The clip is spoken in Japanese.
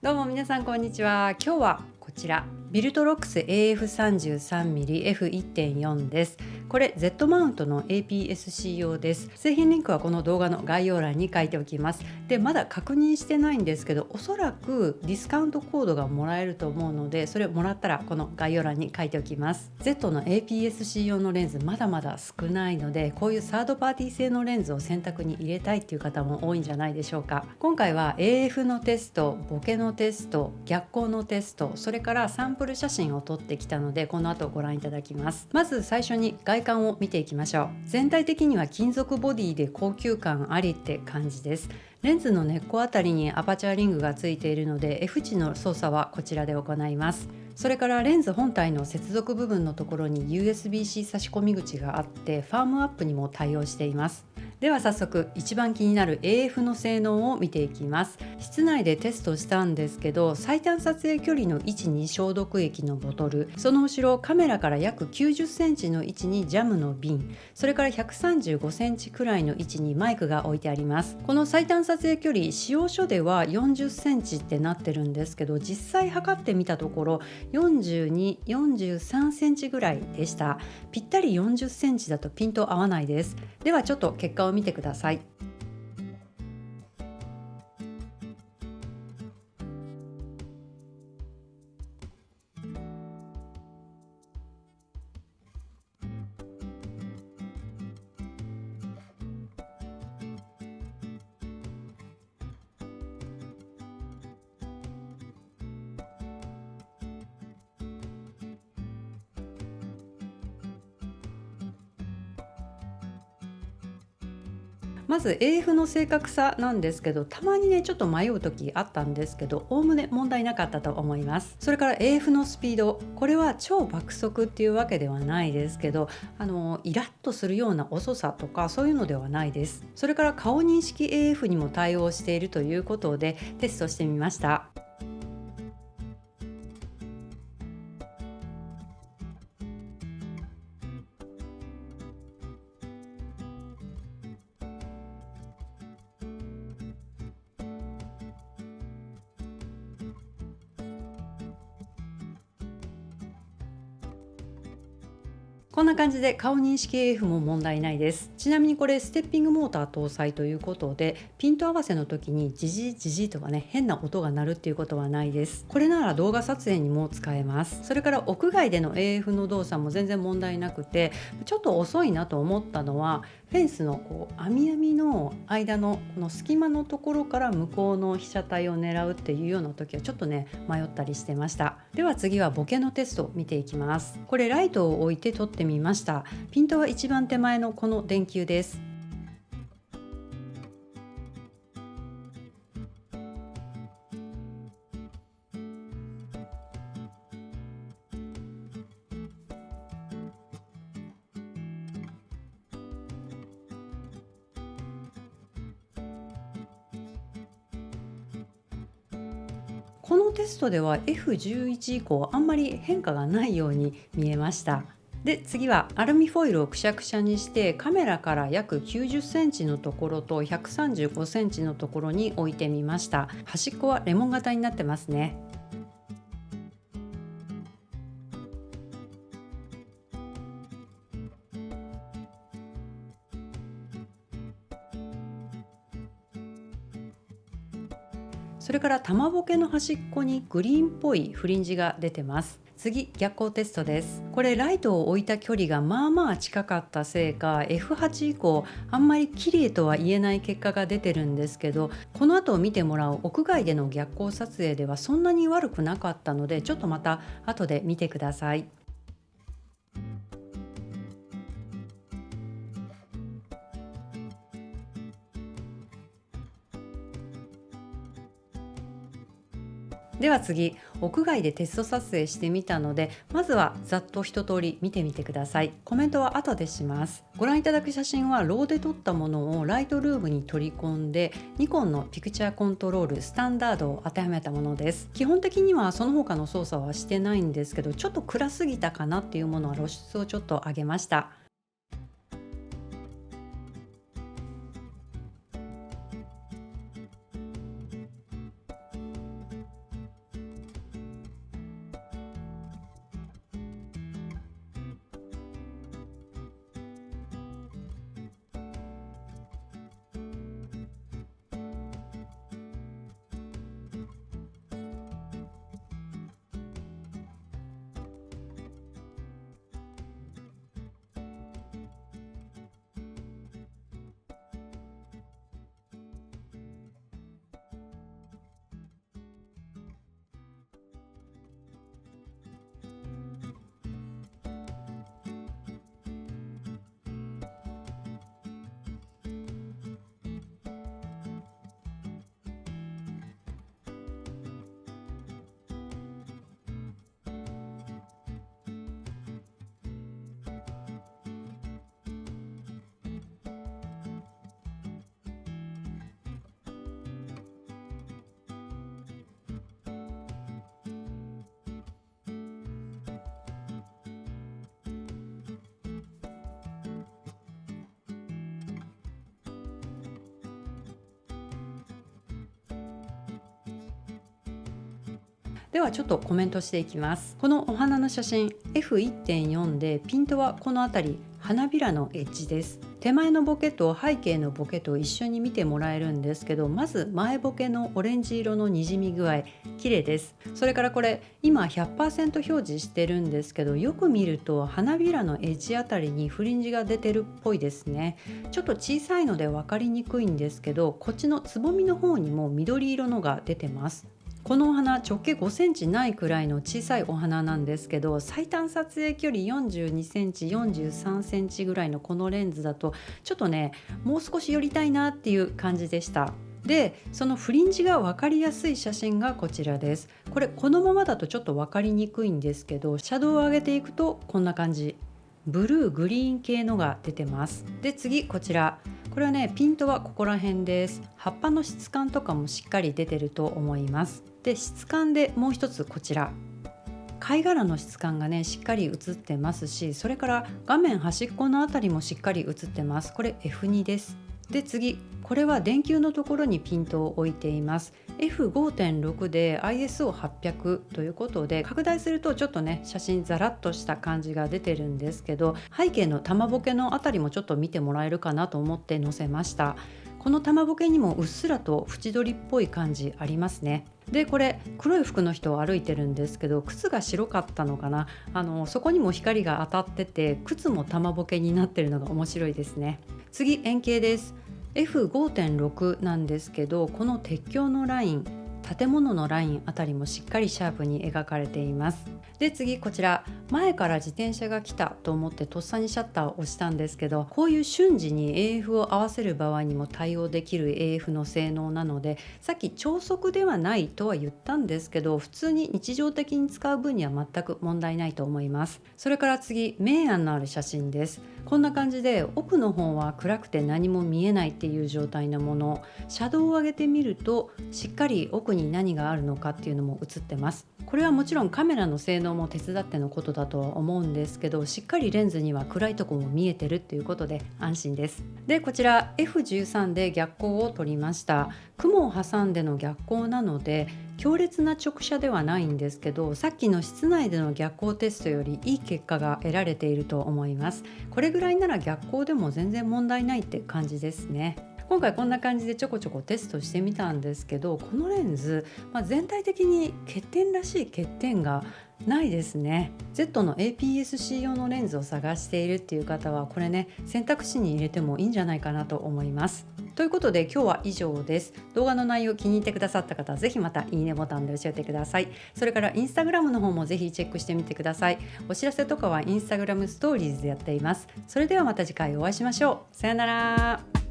どうも皆さんこんにちは。今日はこちらビルトロックス AF33mm F1.4 です。これ Z マウントの APS-C 用です。製品リンクはこの動画の概要欄に書いておきます。でまだ確認してないんですけど、おそらくディスカウントコードがもらえると思うので、それをもらったらこの概要欄に書いておきます。 Z の APS-C 用のレンズまだまだ少ないので、こういうサードパーティー製のレンズを選択に入れたいっていう方も多いんじゃないでしょうか。今回は AF のテスト、ボケのテスト、逆光のテスト、それからサンプル写真を撮ってきたので、この後ご覧いただきます。まず最初に外観を見ていきましょう。全体的には金属ボディで高級感ありって感じです。レンズの根っこあたりにアパチャーリングがついているので F 値の操作はこちらで行います。それからレンズ本体の接続部分のところに USB-C 差し込み口があって、ファームアップにも対応しています。では早速一番気になる AF の性能を見ていきます。室内でテストしたんですけど、最短撮影距離の位置に消毒液のボトル、その後ろカメラから約90センチの位置にジャムの瓶、それから135センチくらいの位置にマイクが置いてあります。この最短撮影距離、使用書では40センチってなってるんですけど、実際測ってみたところ42、43センチぐらいでした。ぴったり40センチだとピント合わないです。ではちょっと結果を見てください。まず AF の正確さなんですけど、たまにねちょっと迷う時あったんですけど、おおむね問題なかったと思います。それから AF のスピード、これは超爆速っていうわけではないですけど、イラッとするような遅さとかそういうのではないです。それから顔認識 AF にも対応しているということでテストしてみました。こんな感じで顔認識 AF も問題ないです。ちなみにこれステッピングモーター搭載ということで、ピント合わせの時にジジジジとかね、変な音が鳴るっていうことはないです。これなら動画撮影にも使えます。それから屋外での AF の動作も全然問題なくて、ちょっと遅いなと思ったのはフェンスの網網の間のこの隙間のところから向こうの被写体を狙うっていうような時はちょっとね迷ったりしてました。では次はボケのテストを見ていきます。これライトを置いて撮ってみました。ピントは一番手前のこの電球です。このテストでは F11 以降あんまり変化がないように見えました。で次はアルミホイルをくしゃくしゃにしてカメラから約90センチのところと135センチのところに置いてみました。端っこはレモン型になってますね。それから玉ボケの端っこにグリーンっぽいフリンジが出てます。次、逆光テストです。これライトを置いた距離がまあまあ近かったせいか F8 以降あんまり綺麗とは言えない結果が出てるんですけど、この後見てもらう屋外での逆光撮影ではそんなに悪くなかったので、ちょっとまた後で見てください。では次、屋外でテスト撮影してみたので、まずはざっと一通り見てみてください。コメントは後でします。ご覧いただく写真はローで撮ったものをライトルームに取り込んで、ニコンのピクチャーコントロールスタンダードを当てはめたものです。基本的にはその他の操作はしてないんですけど、ちょっと暗すぎたかなっていうものは露出をちょっと上げました。ではちょっとコメントしていきます。このお花の写真 F1.4 でピントはこの辺り花びらのエッジです。手前のボケと背景のボケと一緒に見てもらえるんですけど、まず前ボケのオレンジ色のにじみ具合綺麗です。それからこれ今 100% 表示してるんですけど、よく見ると花びらのエッジあたりにフリンジが出てるっぽいですね。ちょっと小さいので分かりにくいんですけど、こっちのつぼみの方にも緑色のが出てます。このお花直径5センチないくらいの小さいお花なんですけど、最短撮影距離42センチ43センチぐらいのこのレンズだとちょっとね、もう少し寄りたいなっていう感じでした。でそのフリンジが分かりやすい写真がこちらです。これこのままだとちょっと分かりにくいんですけど、シャドウを上げていくとこんな感じ、ブルーグリーン系のが出てます。で次こちら、これはねピントはここら辺です。葉っぱの質感とかもしっかり出てると思います。で質感でもう一つこちら、貝殻の質感がねしっかり映ってますし、それから画面端っこのあたりもしっかり映ってます。これ F2 です。で次これは電球のところにピントを置いています。 F5.6 で ISO800 ということで、拡大するとちょっとね写真ザラッとした感じが出てるんですけど、背景の玉ボケのあたりもちょっと見てもらえるかなと思って載せました。この玉ボケにもうっすらと縁取りっぽい感じありますね。でこれ黒い服の人を歩いてるんですけど、靴が白かったのかな、そこにも光が当たってて靴も玉ボケになってるのが面白いですね。次円形です。 F5.6 なんですけど、この鉄橋のライン、建物のラインあたりもしっかりシャープに描かれています。で次こちら、前から自転車が来たと思ってとっさにシャッターを押したんですけど、こういう瞬時に AF を合わせる場合にも対応できる AF の性能なので、さっき超速ではないとは言ったんですけど、普通に日常的に使う分には全く問題ないと思います。それから次、明暗のある写真です。こんな感じで奥の方は暗くて何も見えないっていう状態のもの、シャドウを上げてみるとしっかり奥に何があるのかっていうのも映ってます。これはもちろんカメラの性能も手伝ってのことだとは思うんですけど、しっかりレンズには暗いところも見えてるっていうことで安心です。でこちら F13 で逆光を撮りました。雲を挟んでの逆光なので強烈な直射ではないんですけど、さっきの室内での逆光テストよりいい結果が得られていると思います。これぐらいなら逆光でも全然問題ないって感じですね。今回こんな感じでちょこちょこテストしてみたんですけど、このレンズ、全体的に欠点らしい欠点がないですね。 Z の APS-C 用のレンズを探しているっていう方はこれね選択肢に入れてもいいんじゃないかなと思います。ということで今日は以上です。動画の内容気に入ってくださった方はぜひまたいいねボタンで教えてください。それからインスタグラムの方もぜひチェックしてみてください。お知らせとかはインスタグラムストーリーズでやっています。それではまた次回お会いしましょう。さよなら。